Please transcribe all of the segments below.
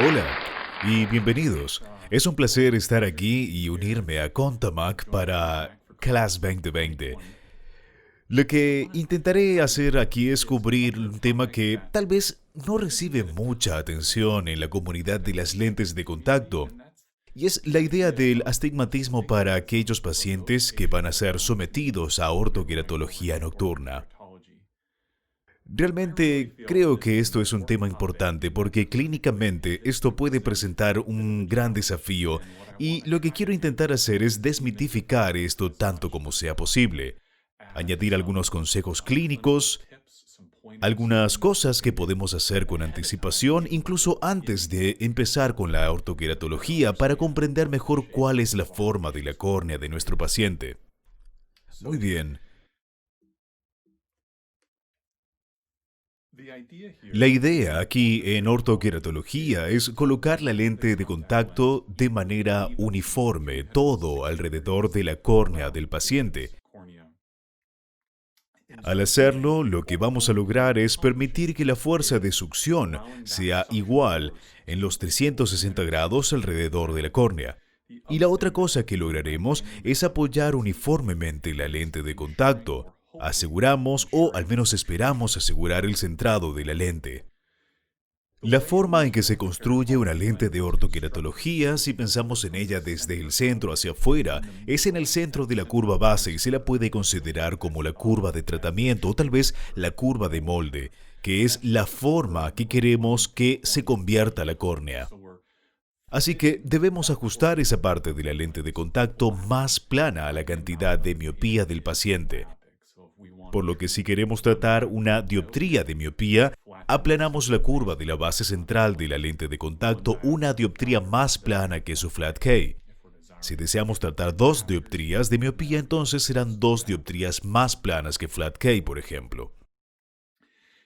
Hola y bienvenidos. Es un placer estar aquí y unirme a Contamac para Class 2020. Lo que intentaré hacer aquí es cubrir un tema que tal vez no recibe mucha atención en la comunidad de las lentes de contacto, y es la idea del astigmatismo para aquellos pacientes que van a ser sometidos a ortoqueratología nocturna. Realmente creo que esto es un tema importante porque clínicamente esto puede presentar un gran desafío y lo que quiero intentar hacer es desmitificar esto tanto como sea posible, añadir algunos consejos clínicos, algunas cosas que podemos hacer con anticipación incluso antes de empezar con la ortoqueratología para comprender mejor cuál es la forma de la córnea de nuestro paciente. Muy bien. La idea aquí en ortoqueratología es colocar la lente de contacto de manera uniforme, todo alrededor de la córnea del paciente. Al hacerlo, lo que vamos a lograr es permitir que la fuerza de succión sea igual en los 360 grados alrededor de la córnea. Y la otra cosa que lograremos es apoyar uniformemente la lente de contacto. Aseguramos, o al menos esperamos asegurar el centrado de la lente. La forma en que se construye una lente de ortoqueratología, si pensamos en ella desde el centro hacia afuera, es en el centro de la curva base y se la puede considerar como la curva de tratamiento o tal vez la curva de molde, que es la forma que queremos que se convierta la córnea. Así que debemos ajustar esa parte de la lente de contacto más plana a la cantidad de miopía del paciente. Por lo que si queremos tratar una dioptría de miopía, aplanamos la curva de la base central de la lente de contacto una dioptría más plana que su flat K. Si deseamos tratar dos dioptrías de miopía, entonces serán dos dioptrías más planas que flat K, por ejemplo.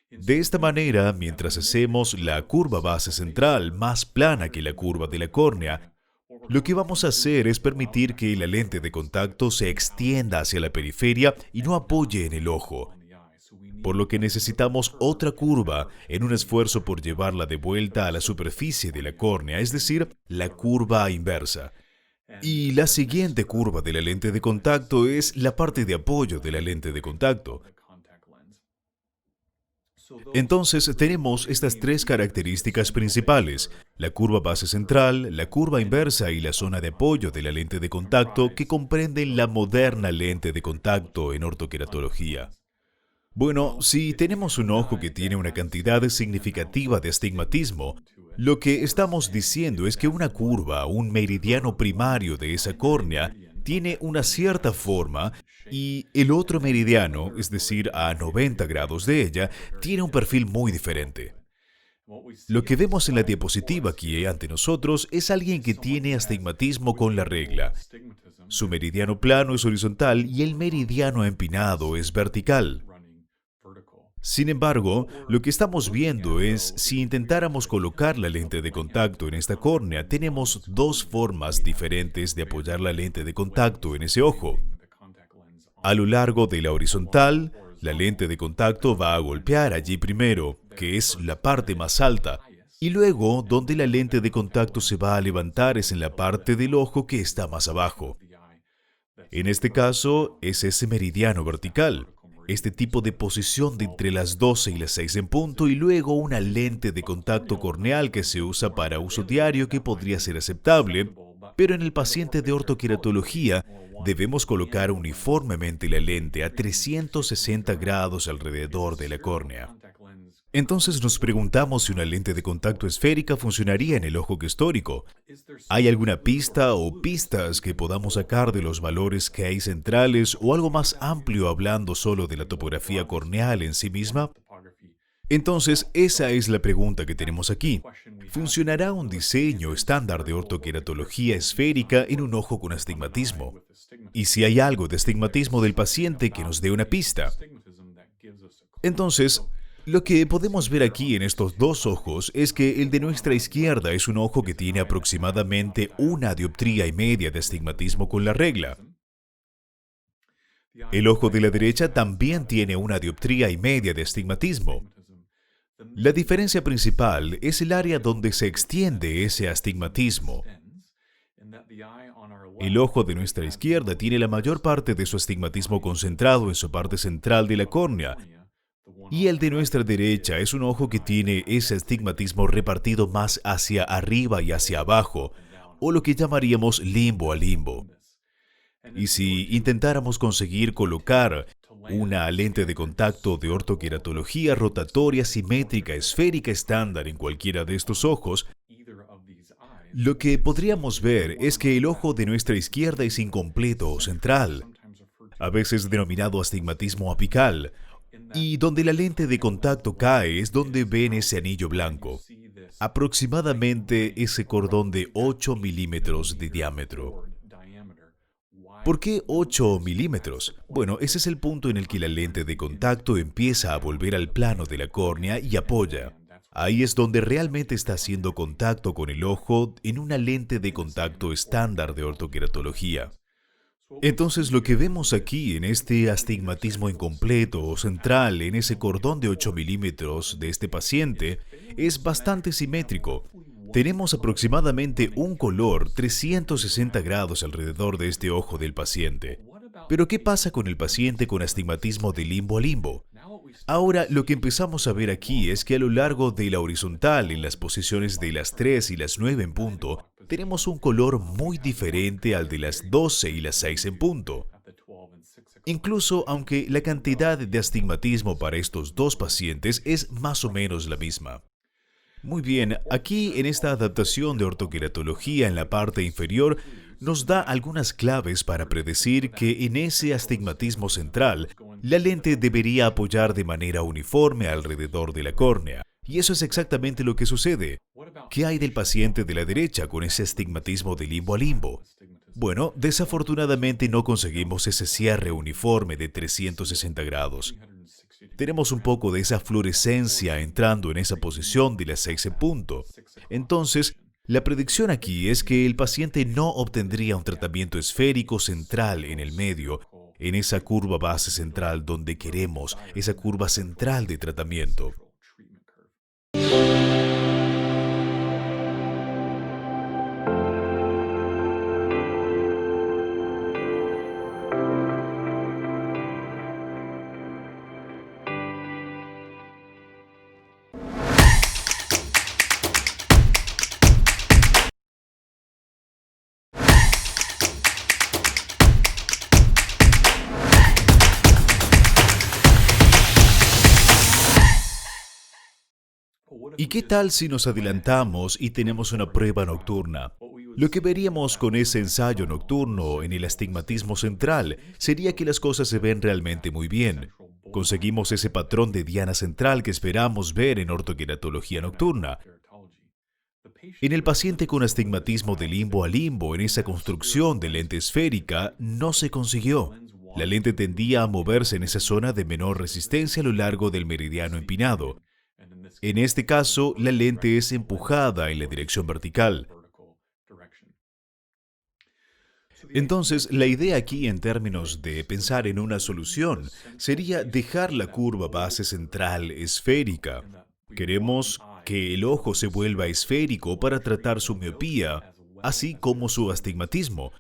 De esta manera, mientras hacemos la curva base central más plana que la curva de la córnea, lo que vamos a hacer es permitir que la lente de contacto se extienda hacia la periferia y no apoye en el ojo, por lo que necesitamos otra curva en un esfuerzo por llevarla de vuelta a la superficie de la córnea, es decir, la curva inversa. Y la siguiente curva de la lente de contacto es la parte de apoyo de la lente de contacto. Entonces tenemos estas tres características principales: la curva base central, la curva inversa y la zona de apoyo de la lente de contacto que comprenden la moderna lente de contacto en ortoqueratología. Bueno, si tenemos un ojo que tiene una cantidad significativa de astigmatismo, lo que estamos diciendo es que una curva, un meridiano primario de esa córnea, tiene una cierta forma y el otro meridiano, es decir, a 90 grados de ella, tiene un perfil muy diferente. Lo que vemos en la diapositiva aquí ante nosotros es alguien que tiene astigmatismo con la regla. Su meridiano plano es horizontal y el meridiano empinado es vertical. Sin embargo, lo que estamos viendo es, si intentáramos colocar la lente de contacto en esta córnea, tenemos dos formas diferentes de apoyar la lente de contacto en ese ojo. A lo largo de la horizontal, la lente de contacto va a golpear allí primero, que es la parte más alta, y luego donde la lente de contacto se va a levantar es en la parte del ojo que está más abajo. En este caso, es ese meridiano vertical. Este tipo de posición de entre las 12 y las 6 en punto y luego una lente de contacto corneal que se usa para uso diario que podría ser aceptable, pero en el paciente de ortoqueratología debemos colocar uniformemente la lente a 360 grados alrededor de la córnea. Entonces nos preguntamos si una lente de contacto esférica funcionaría en el ojo histórico. ¿Hay alguna pista o pistas que podamos sacar de los valores que hay centrales o algo más amplio hablando solo de la topografía corneal en sí misma? Entonces, esa es la pregunta que tenemos aquí. ¿Funcionará un diseño estándar de ortoqueratología esférica en un ojo con astigmatismo? Y si hay algo de astigmatismo del paciente que nos dé una pista. Entonces, lo que podemos ver aquí en estos dos ojos es que el de nuestra izquierda es un ojo que tiene aproximadamente una dioptría y media de astigmatismo con la regla. El ojo de la derecha también tiene una dioptría y media de astigmatismo. La diferencia principal es el área donde se extiende ese astigmatismo. El ojo de nuestra izquierda tiene la mayor parte de su astigmatismo concentrado en su parte central de la córnea, y el de nuestra derecha es un ojo que tiene ese astigmatismo repartido más hacia arriba y hacia abajo, o lo que llamaríamos limbo a limbo. Y si intentáramos conseguir colocar una lente de contacto de ortoqueratología rotatoria, simétrica, esférica estándar en cualquiera de estos ojos, lo que podríamos ver es que el ojo de nuestra izquierda es incompleto o central, a veces denominado astigmatismo apical, y donde la lente de contacto cae es donde ven ese anillo blanco, aproximadamente ese cordón de 8 milímetros de diámetro. ¿Por qué 8 milímetros? Bueno, ese es el punto en el que la lente de contacto empieza a volver al plano de la córnea y apoya. Ahí es donde realmente está haciendo contacto con el ojo en una lente de contacto estándar de ortoqueratología. Entonces, lo que vemos aquí en este astigmatismo incompleto o central, en ese cordón de 8 milímetros de este paciente, es bastante simétrico. Tenemos aproximadamente un color 360 grados alrededor de este ojo del paciente. Pero, ¿qué pasa con el paciente con astigmatismo de limbo a limbo? Ahora, lo que empezamos a ver aquí es que a lo largo de la horizontal, en las posiciones de las 3 y las 9 en punto, tenemos un color muy diferente al de las 12 y las 6 en punto. Incluso aunque la cantidad de astigmatismo para estos dos pacientes es más o menos la misma. Muy bien, aquí en esta adaptación de ortoqueratología en la parte inferior nos da algunas claves para predecir que en ese astigmatismo central la lente debería apoyar de manera uniforme alrededor de la córnea. Y eso es exactamente lo que sucede. ¿Qué hay del paciente de la derecha con ese astigmatismo de limbo a limbo? Bueno, desafortunadamente no conseguimos ese cierre uniforme de 360 grados. Tenemos un poco de esa fluorescencia entrando en esa posición de las 6 en punto. Entonces, la predicción aquí es que el paciente no obtendría un tratamiento esférico central en el medio, en esa curva base central donde queremos, esa curva central de tratamiento. ¿Y qué tal si nos adelantamos y tenemos una prueba nocturna? Lo que veríamos con ese ensayo nocturno en el astigmatismo central sería que las cosas se ven realmente muy bien. Conseguimos ese patrón de diana central que esperamos ver en ortoqueratología nocturna. En el paciente con astigmatismo de limbo a limbo, en esa construcción de lente esférica, no se consiguió. La lente tendía a moverse en esa zona de menor resistencia a lo largo del meridiano empinado. En este caso, la lente es empujada en la dirección vertical. Entonces, la idea aquí en términos de pensar en una solución sería dejar la curva base central esférica. Queremos que el ojo se vuelva esférico para tratar su miopía, así como su astigmatismo.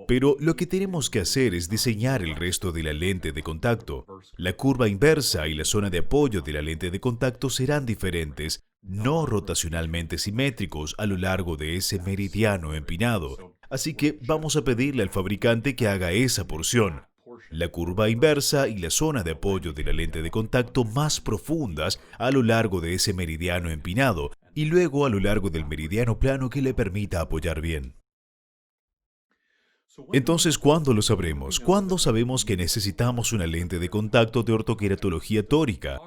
Pero lo que tenemos que hacer es diseñar el resto de la lente de contacto. La curva inversa y la zona de apoyo de la lente de contacto serán diferentes, no rotacionalmente simétricos a lo largo de ese meridiano empinado. Así que vamos a pedirle al fabricante que haga esa porción. La curva inversa y la zona de apoyo de la lente de contacto más profundas a lo largo de ese meridiano empinado y luego a lo largo del meridiano plano que le permita apoyar bien. Entonces, ¿cuándo lo sabremos? ¿Cuándo sabemos que necesitamos una lente de contacto de ortoqueratología tórica?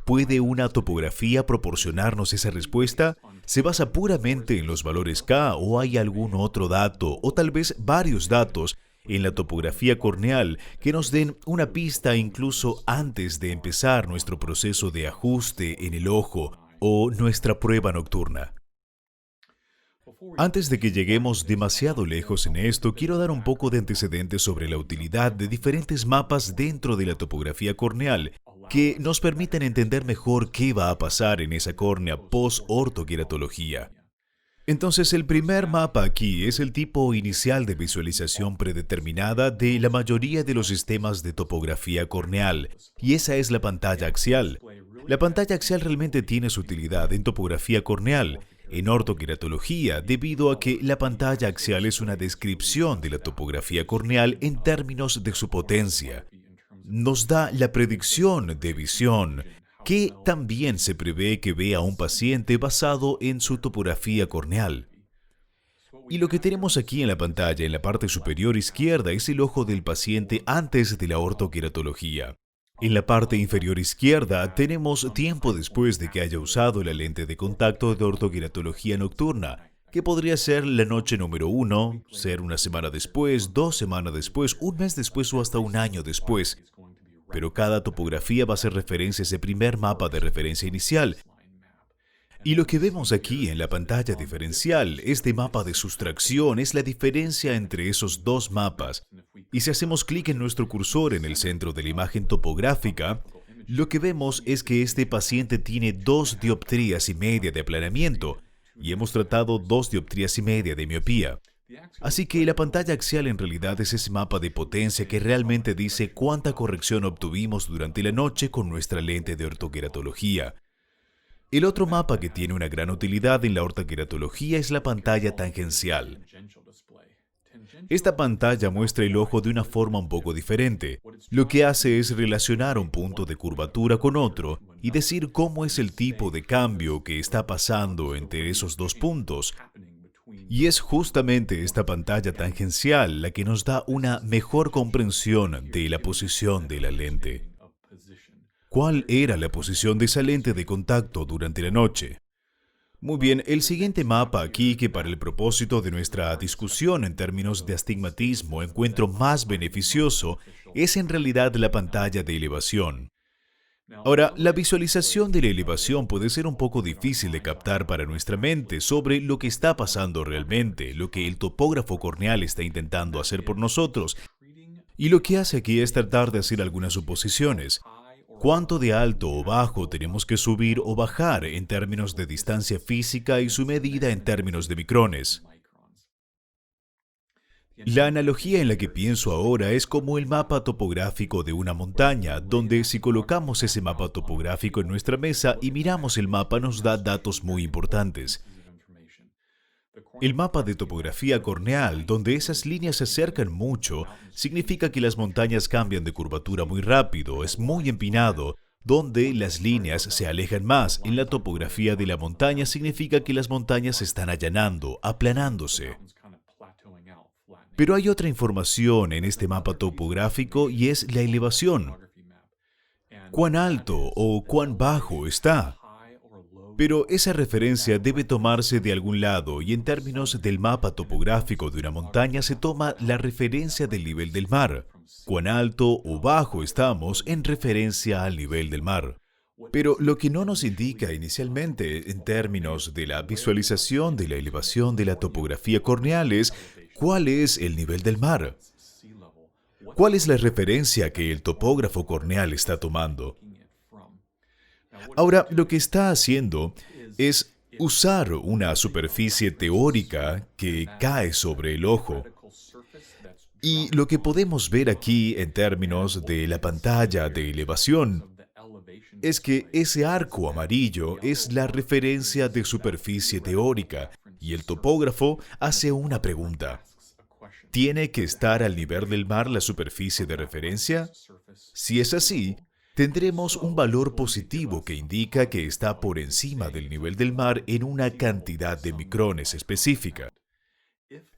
¿Puede una topografía proporcionarnos esa respuesta? ¿Se basa puramente en los valores K o hay algún otro dato o tal vez varios datos en la topografía corneal que nos den una pista incluso antes de empezar nuestro proceso de ajuste en el ojo o nuestra prueba nocturna? Antes de que lleguemos demasiado lejos en esto, quiero dar un poco de antecedentes sobre la utilidad de diferentes mapas dentro de la topografía corneal que nos permiten entender mejor qué va a pasar en esa córnea post-ortoqueratología. Entonces, el primer mapa aquí es el tipo inicial de visualización predeterminada de la mayoría de los sistemas de topografía corneal, y esa es la pantalla axial. La pantalla axial realmente tiene su utilidad en topografía corneal, en ortoqueratología, debido a que la pantalla axial es una descripción de la topografía corneal en términos de su potencia. Nos da la predicción de visión, que también se prevé que vea un paciente basado en su topografía corneal. Y lo que tenemos aquí en la pantalla, en la parte superior izquierda, es el ojo del paciente antes de la ortoqueratología. En la parte inferior izquierda tenemos tiempo después de que haya usado la lente de contacto de ortoqueratología nocturna, que podría ser la noche número 1, ser una semana después, 2 semanas después, un mes después o hasta un año después. Pero cada topografía va a ser referencia a ese primer mapa de referencia inicial. Y lo que vemos aquí en la pantalla diferencial, este mapa de sustracción, es la diferencia entre esos dos mapas. Y si hacemos clic en nuestro cursor en el centro de la imagen topográfica, lo que vemos es que este paciente tiene 2,5 dioptrías de aplanamiento y hemos tratado 2,5 dioptrías de miopía. Así que la pantalla axial en realidad es ese mapa de potencia que realmente dice cuánta corrección obtuvimos durante la noche con nuestra lente de ortoqueratología. El otro mapa que tiene una gran utilidad en la ortoqueratología es la pantalla tangencial. Esta pantalla muestra el ojo de una forma un poco diferente. Lo que hace es relacionar un punto de curvatura con otro y decir cómo es el tipo de cambio que está pasando entre esos dos puntos. Y es justamente esta pantalla tangencial la que nos da una mejor comprensión de la posición de la lente. ¿Cuál era la posición de esa lente de contacto durante la noche? Muy bien, el siguiente mapa aquí, que para el propósito de nuestra discusión en términos de astigmatismo encuentro más beneficioso, es en realidad la pantalla de elevación. Ahora, la visualización de la elevación puede ser un poco difícil de captar para nuestra mente sobre lo que está pasando realmente, lo que el topógrafo corneal está intentando hacer por nosotros. Y lo que hace aquí es tratar de hacer algunas suposiciones. ¿Cuánto de alto o bajo tenemos que subir o bajar en términos de distancia física y su medida en términos de micrones? La analogía en la que pienso ahora es como el mapa topográfico de una montaña, donde si colocamos ese mapa topográfico en nuestra mesa y miramos el mapa nos da datos muy importantes. El mapa de topografía corneal, donde esas líneas se acercan mucho, significa que las montañas cambian de curvatura muy rápido, es muy empinado. Donde las líneas se alejan más en la topografía de la montaña significa que las montañas se están allanando, aplanándose. Pero hay otra información en este mapa topográfico y es la elevación. ¿Cuán alto o cuán bajo está? Pero esa referencia debe tomarse de algún lado y en términos del mapa topográfico de una montaña se toma la referencia del nivel del mar. Cuán alto o bajo estamos en referencia al nivel del mar. Pero lo que no nos indica inicialmente en términos de la visualización de la elevación de la topografía corneal es cuál es el nivel del mar. ¿Cuál es la referencia que el topógrafo corneal está tomando? Ahora, lo que está haciendo es usar una superficie teórica que cae sobre el ojo. Y lo que podemos ver aquí en términos de la pantalla de elevación es que ese arco amarillo es la referencia de superficie teórica y el topógrafo hace una pregunta. ¿Tiene que estar al nivel del mar la superficie de referencia? Si es así, tendremos un valor positivo que indica que está por encima del nivel del mar en una cantidad de micrones específica.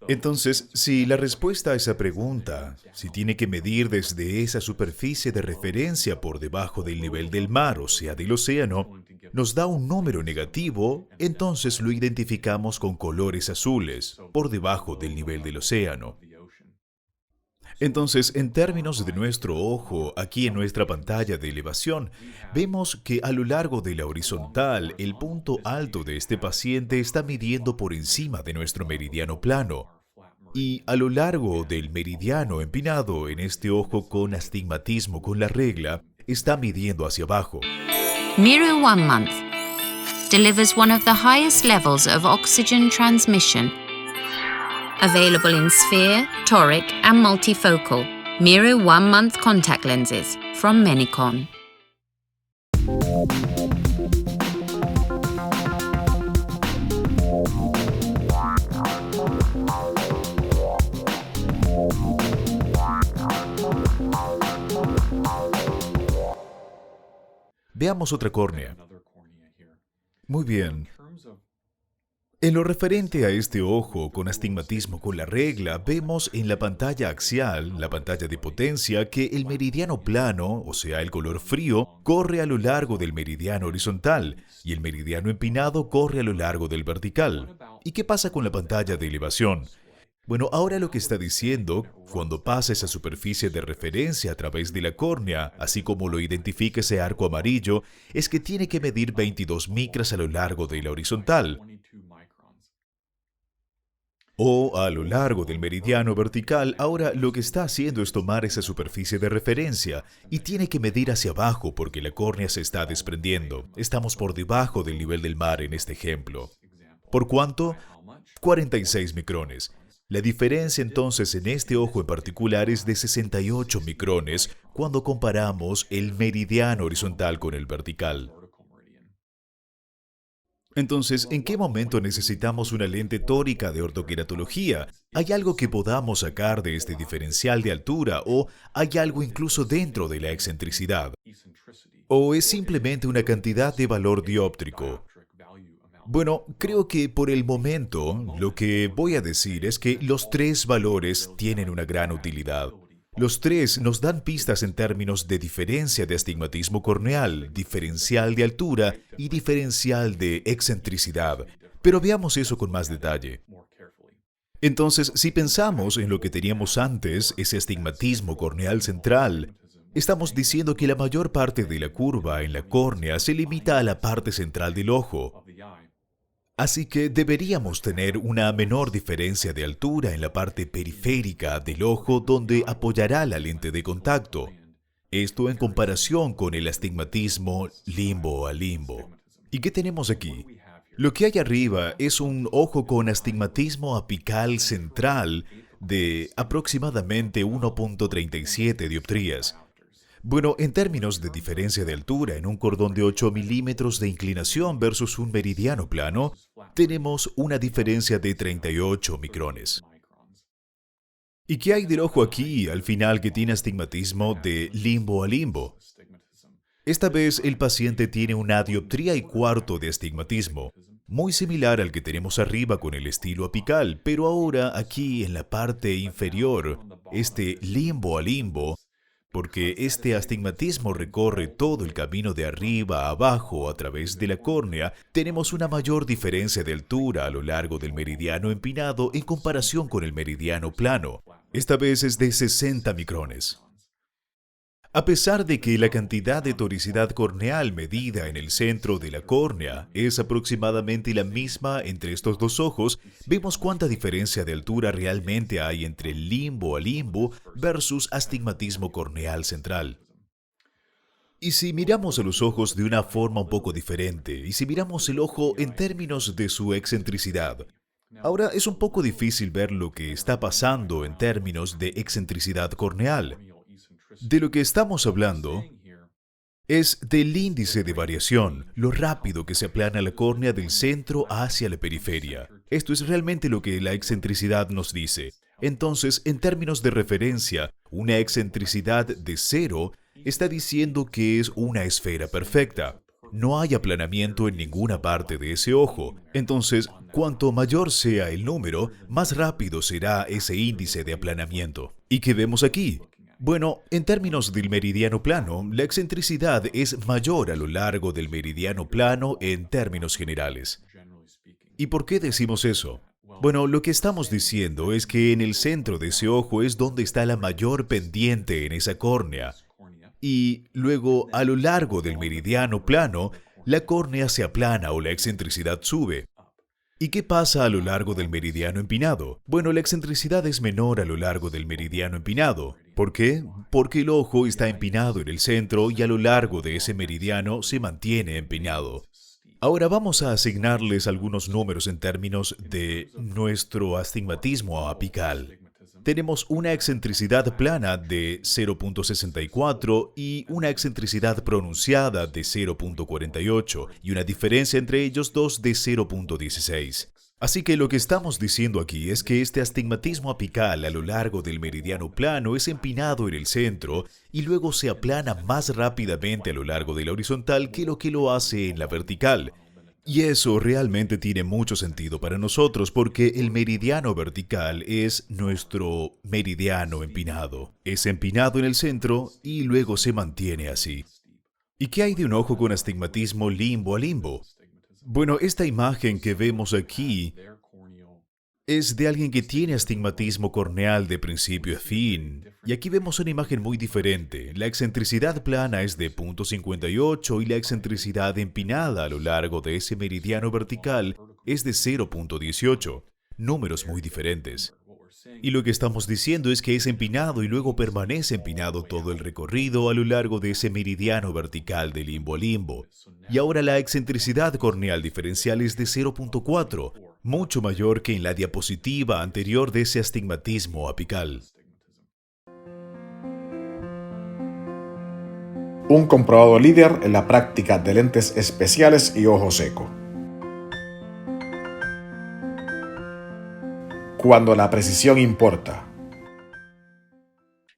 Entonces, si la respuesta a esa pregunta, si tiene que medir desde esa superficie de referencia por debajo del nivel del mar, o sea, del océano, nos da un número negativo, entonces lo identificamos con colores azules, por debajo del nivel del océano. Entonces, en términos de nuestro ojo, aquí en nuestra pantalla de elevación, vemos que a lo largo de la horizontal, el punto alto de este paciente está midiendo por encima de nuestro meridiano plano. Y a lo largo del meridiano empinado en este ojo con astigmatismo con la regla, está midiendo hacia abajo. Miru 1 month delivers one of the highest levels of oxygen transmission. Available in sphere, toric, and multifocal. Miru 1 month contact lenses from Menicon. Veamos otra córnea. Muy bien. En lo referente a este ojo con astigmatismo con la regla, vemos en la pantalla axial, la pantalla de potencia, que el meridiano plano, o sea, el color frío, corre a lo largo del meridiano horizontal y el meridiano empinado corre a lo largo del vertical. ¿Y qué pasa con la pantalla de elevación? Bueno, ahora lo que está diciendo, cuando pasa esa superficie de referencia a través de la córnea, así como lo identifica ese arco amarillo, es que tiene que medir 22 micras a lo largo de la horizontal, o a lo largo del meridiano vertical. Ahora lo que está haciendo es tomar esa superficie de referencia y tiene que medir hacia abajo porque la córnea se está desprendiendo. Estamos por debajo del nivel del mar en este ejemplo. ¿Por cuánto? 46 micrones. La diferencia entonces en este ojo en particular es de 68 micrones cuando comparamos el meridiano horizontal con el vertical. Entonces, ¿en qué momento necesitamos una lente tórica de ortoqueratología? ¿Hay algo que podamos sacar de este diferencial de altura o hay algo incluso dentro de la excentricidad? ¿O es simplemente una cantidad de valor dióptrico? Bueno, creo que por el momento lo que voy a decir es que los tres valores tienen una gran utilidad. Los tres nos dan pistas en términos de diferencia de astigmatismo corneal, diferencial de altura y diferencial de excentricidad. Pero veamos eso con más detalle. Entonces, si pensamos en lo que teníamos antes, ese astigmatismo corneal central, estamos diciendo que la mayor parte de la curva en la córnea se limita a la parte central del ojo. Así que deberíamos tener una menor diferencia de altura en la parte periférica del ojo donde apoyará la lente de contacto. Esto en comparación con el astigmatismo limbo a limbo. ¿Y qué tenemos aquí? Lo que hay arriba es un ojo con astigmatismo apical central de aproximadamente 1.37 dioptrías. Bueno, en términos de diferencia de altura en un cordón de 8 milímetros de inclinación versus un meridiano plano, tenemos una diferencia de 38 micrones. ¿Y qué hay del ojo aquí, al final, que tiene astigmatismo de limbo a limbo? Esta vez el paciente tiene una dioptría y cuarto de astigmatismo, muy similar al que tenemos arriba con el estilo apical, pero ahora aquí en la parte inferior, este limbo a limbo, porque este astigmatismo recorre todo el camino de arriba a abajo a través de la córnea, tenemos una mayor diferencia de altura a lo largo del meridiano empinado en comparación con el meridiano plano. Esta vez es de 60 micrones. A pesar de que la cantidad de toricidad corneal medida en el centro de la córnea es aproximadamente la misma entre estos dos ojos, vemos cuánta diferencia de altura realmente hay entre limbo a limbo versus astigmatismo corneal central. Y si miramos a los ojos de una forma un poco diferente, y si miramos el ojo en términos de su excentricidad, ahora es un poco difícil ver lo que está pasando en términos de excentricidad corneal. De lo que estamos hablando es del índice de variación, lo rápido que se aplana la córnea del centro hacia la periferia. Esto es realmente lo que la excentricidad nos dice. Entonces, en términos de referencia, una excentricidad de 0 está diciendo que es una esfera perfecta. No hay aplanamiento en ninguna parte de ese ojo. Entonces, cuanto mayor sea el número, más rápido será ese índice de aplanamiento. ¿Y qué vemos aquí? Bueno, en términos del meridiano plano, la excentricidad es mayor a lo largo del meridiano plano en términos generales. ¿Y por qué decimos eso? Bueno, lo que estamos diciendo es que en el centro de ese ojo es donde está la mayor pendiente en esa córnea. Y luego, a lo largo del meridiano plano, la córnea se aplana o la excentricidad sube. ¿Y qué pasa a lo largo del meridiano empinado? Bueno, la excentricidad es menor a lo largo del meridiano empinado. ¿Por qué? Porque el ojo está empinado en el centro y a lo largo de ese meridiano se mantiene empinado. Ahora vamos a asignarles algunos números en términos de nuestro astigmatismo apical. Tenemos una excentricidad plana de 0.64 y una excentricidad pronunciada de 0.48 y una diferencia entre ellos dos de 0.16. Así que lo que estamos diciendo aquí es que este astigmatismo apical a lo largo del meridiano plano es empinado en el centro y luego se aplana más rápidamente a lo largo de la horizontal que lo hace en la vertical. Y eso realmente tiene mucho sentido para nosotros porque el meridiano vertical es nuestro meridiano empinado. Es empinado en el centro y luego se mantiene así. ¿Y qué hay de un ojo con astigmatismo limbo a limbo? Bueno, esta imagen que vemos aquí es de alguien que tiene astigmatismo corneal de principio a fin. Y aquí vemos una imagen muy diferente. La excentricidad plana es de 0.58 y la excentricidad empinada a lo largo de ese meridiano vertical es de 0.18. Números muy diferentes. Y lo que estamos diciendo es que es empinado y luego permanece empinado todo el recorrido a lo largo de ese meridiano vertical de limbo a limbo. Y ahora la excentricidad corneal diferencial es de 0.4, mucho mayor que en la diapositiva anterior de ese astigmatismo apical. Un comprobado líder en la práctica de lentes especiales y ojo seco. Cuando la precisión importa.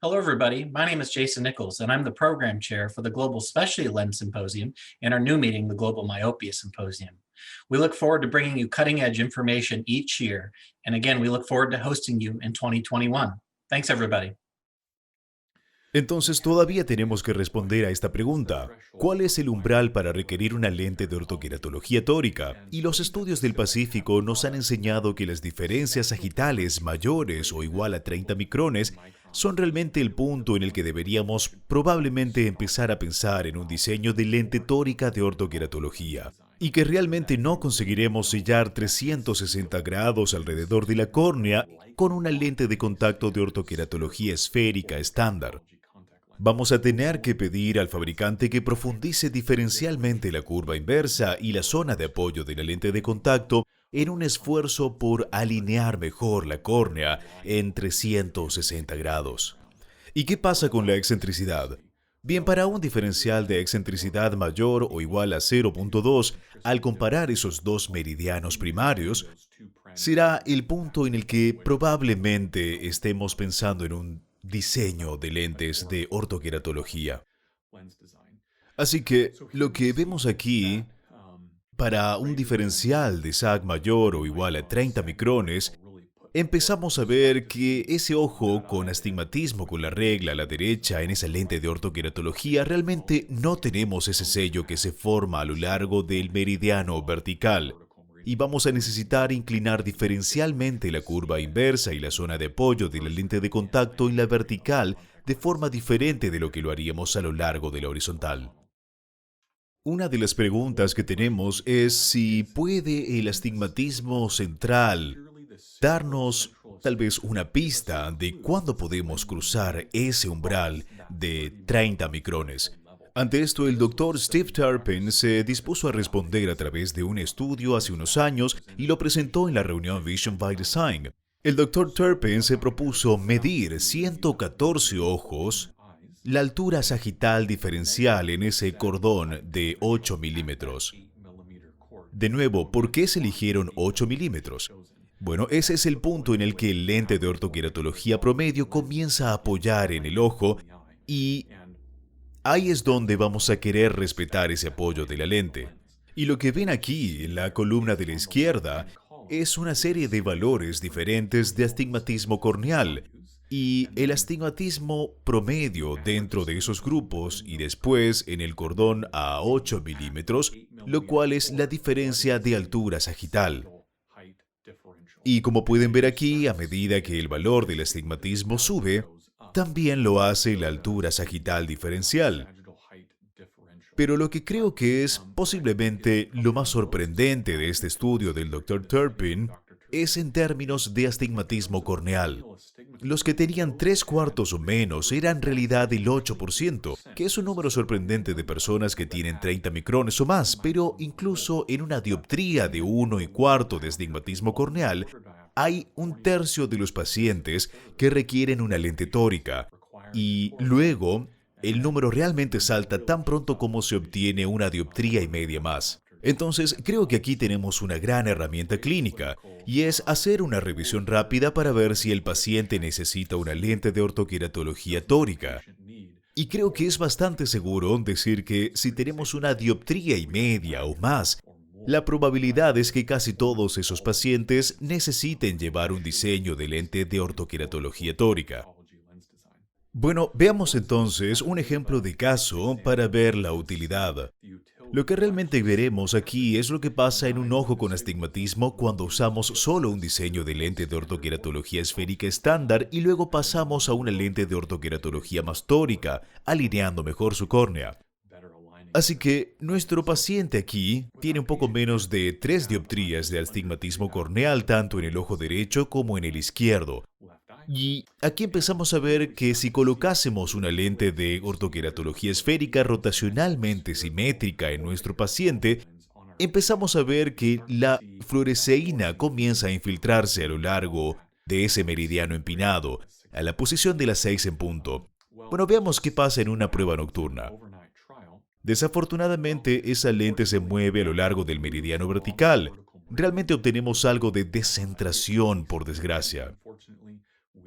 Hello, everybody. My name is Jason Nichols, and I'm the program chair for the Global Specialty Lens Symposium and our new meeting, the Global Myopia Symposium. We look forward to bringing you cutting-edge information each year, and again, we look forward to hosting you in 2021. Thanks, everybody. Entonces todavía tenemos que responder a esta pregunta. ¿Cuál es el umbral para requerir una lente de ortoqueratología tórica? Y los estudios del Pacífico nos han enseñado que las diferencias sagitales mayores o igual a 30 micrones son realmente el punto en el que deberíamos probablemente empezar a pensar en un diseño de lente tórica de ortoqueratología. Y que realmente no conseguiremos sellar 360 grados alrededor de la córnea con una lente de contacto de ortoqueratología esférica estándar. Vamos a tener que pedir al fabricante que profundice diferencialmente la curva inversa y la zona de apoyo de la lente de contacto en un esfuerzo por alinear mejor la córnea en 360 grados. ¿Y qué pasa con la excentricidad? Bien, para un diferencial de excentricidad mayor o igual a 0.2, al comparar esos dos meridianos primarios, será el punto en el que probablemente estemos pensando en un diseño de lentes de ortoqueratología. Así que lo que vemos aquí, para un diferencial de SAG mayor o igual a 30 micrones, empezamos a ver que ese ojo con astigmatismo con la regla a la derecha en esa lente de ortoqueratología realmente no tenemos ese sello que se forma a lo largo del meridiano vertical. Y vamos a necesitar inclinar diferencialmente la curva inversa y la zona de apoyo de la lente de contacto en la vertical de forma diferente de lo que lo haríamos a lo largo de la horizontal. Una de las preguntas que tenemos es si puede el astigmatismo central darnos tal vez una pista de cuándo podemos cruzar ese umbral de 30 micrones. Ante esto, el Dr. Steve Turpin se dispuso a responder a través de un estudio hace unos años y lo presentó en la reunión Vision by Design. El Dr. Turpin se propuso medir 114 ojos, la altura sagital diferencial en ese cordón de 8 milímetros. De nuevo, ¿por qué se eligieron 8 milímetros? Bueno, ese es el punto en el que el lente de ortoqueratología promedio comienza a apoyar en el ojo y ahí es donde vamos a querer respetar ese apoyo de la lente. Y lo que ven aquí en la columna de la izquierda es una serie de valores diferentes de astigmatismo corneal y el astigmatismo promedio dentro de esos grupos y después en el cordón a 8 milímetros, lo cual es la diferencia de altura sagital. Y como pueden ver aquí, a medida que el valor del astigmatismo sube, también lo hace la altura sagital diferencial. Pero lo que creo que es posiblemente lo más sorprendente de este estudio del Dr. Turpin es en términos de astigmatismo corneal. Los que tenían 3/4 o menos eran en realidad el 8%, que es un número sorprendente de personas que tienen 30 micrones o más, pero incluso en una dioptría de 1/4 de astigmatismo corneal, hay 1/3 de los pacientes que requieren una lente tórica. Y luego, el número realmente salta tan pronto como se obtiene una dioptría y media más. Entonces, creo que aquí tenemos una gran herramienta clínica, y es hacer una revisión rápida para ver si el paciente necesita una lente de ortoqueratología tórica. Y creo que es bastante seguro decir que si tenemos una dioptría y media o más, la probabilidad es que casi todos esos pacientes necesiten llevar un diseño de lente de ortoqueratología tórica. Bueno, veamos entonces un ejemplo de caso para ver la utilidad. Lo que realmente veremos aquí es lo que pasa en un ojo con astigmatismo cuando usamos solo un diseño de lente de ortoqueratología esférica estándar y luego pasamos a una lente de ortoqueratología más tórica, alineando mejor su córnea. Así que nuestro paciente aquí tiene un poco menos de 3 dioptrías de astigmatismo corneal tanto en el ojo derecho como en el izquierdo. Y aquí empezamos a ver que si colocásemos una lente de ortoqueratología esférica rotacionalmente simétrica en nuestro paciente, empezamos a ver que la fluoresceína comienza a infiltrarse a lo largo de ese meridiano empinado, a la posición de las 6 en punto. Bueno, veamos qué pasa en una prueba nocturna. Desafortunadamente, esa lente se mueve a lo largo del meridiano vertical. Realmente obtenemos algo de descentración, por desgracia.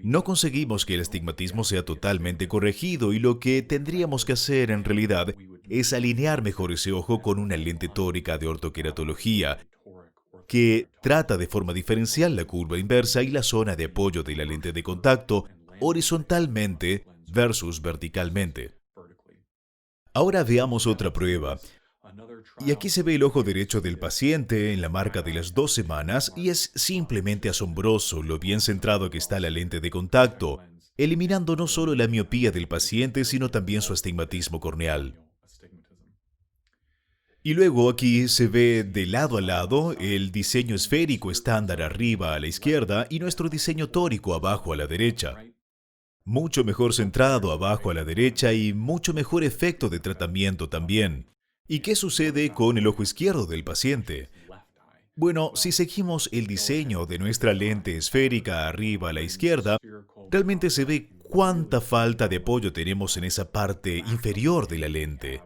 No conseguimos que el astigmatismo sea totalmente corregido y lo que tendríamos que hacer en realidad es alinear mejor ese ojo con una lente tórica de ortoqueratología que trata de forma diferencial la curva inversa y la zona de apoyo de la lente de contacto horizontalmente versus verticalmente. Ahora veamos otra prueba. Y aquí se ve el ojo derecho del paciente en la marca de las 2 semanas y es simplemente asombroso lo bien centrado que está la lente de contacto, eliminando no solo la miopía del paciente, sino también su astigmatismo corneal. Y luego aquí se ve de lado a lado el diseño esférico estándar arriba a la izquierda y nuestro diseño tórico abajo a la derecha. Mucho mejor centrado abajo a la derecha y mucho mejor efecto de tratamiento también. ¿Y qué sucede con el ojo izquierdo del paciente? Bueno, si seguimos el diseño de nuestra lente esférica arriba a la izquierda, realmente se ve cuánta falta de apoyo tenemos en esa parte inferior de la lente.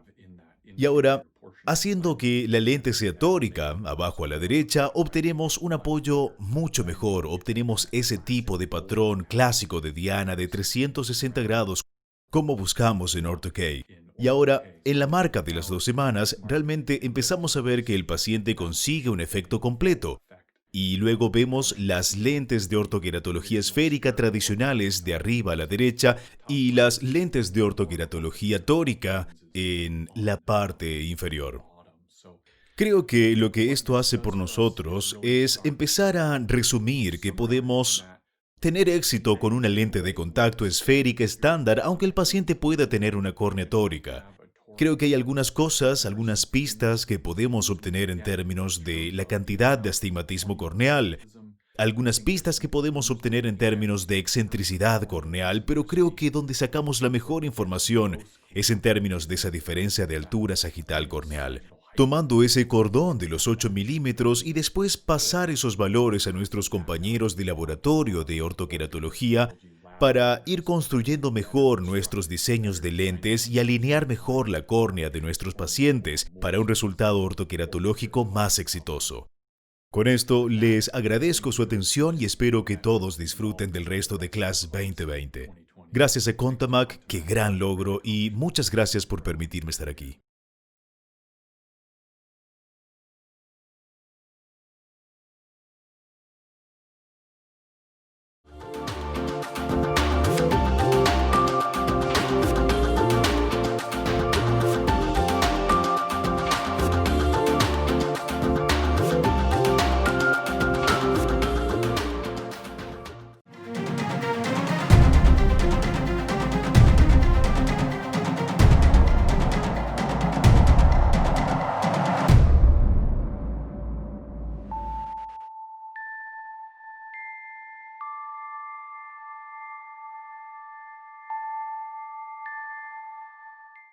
Y ahora, haciendo que la lente sea tórica abajo a la derecha, obtenemos un apoyo mucho mejor, obtenemos ese tipo de patrón clásico de diana de 360 grados como buscamos en OrthoK. Y ahora, en la marca de las 2 semanas, realmente empezamos a ver que el paciente consigue un efecto completo. Y luego vemos las lentes de ortoqueratología esférica tradicionales de arriba a la derecha y las lentes de ortoqueratología tórica en la parte inferior. Creo que lo que esto hace por nosotros es empezar a resumir que podemos tener éxito con una lente de contacto esférica estándar, aunque el paciente pueda tener una córnea tórica. Creo que hay algunas cosas, algunas pistas que podemos obtener en términos de la cantidad de astigmatismo corneal, algunas pistas que podemos obtener en términos de excentricidad corneal, pero creo que donde sacamos la mejor información es en términos de esa diferencia de altura sagital corneal. Tomando ese cordón de los 8 milímetros y después pasar esos valores a nuestros compañeros de laboratorio de ortoqueratología para ir construyendo mejor nuestros diseños de lentes y alinear mejor la córnea de nuestros pacientes para un resultado ortoqueratológico más exitoso. Con esto les agradezco su atención y espero que todos disfruten del resto de Class 2020. Gracias a Contamac, qué gran logro y muchas gracias por permitirme estar aquí.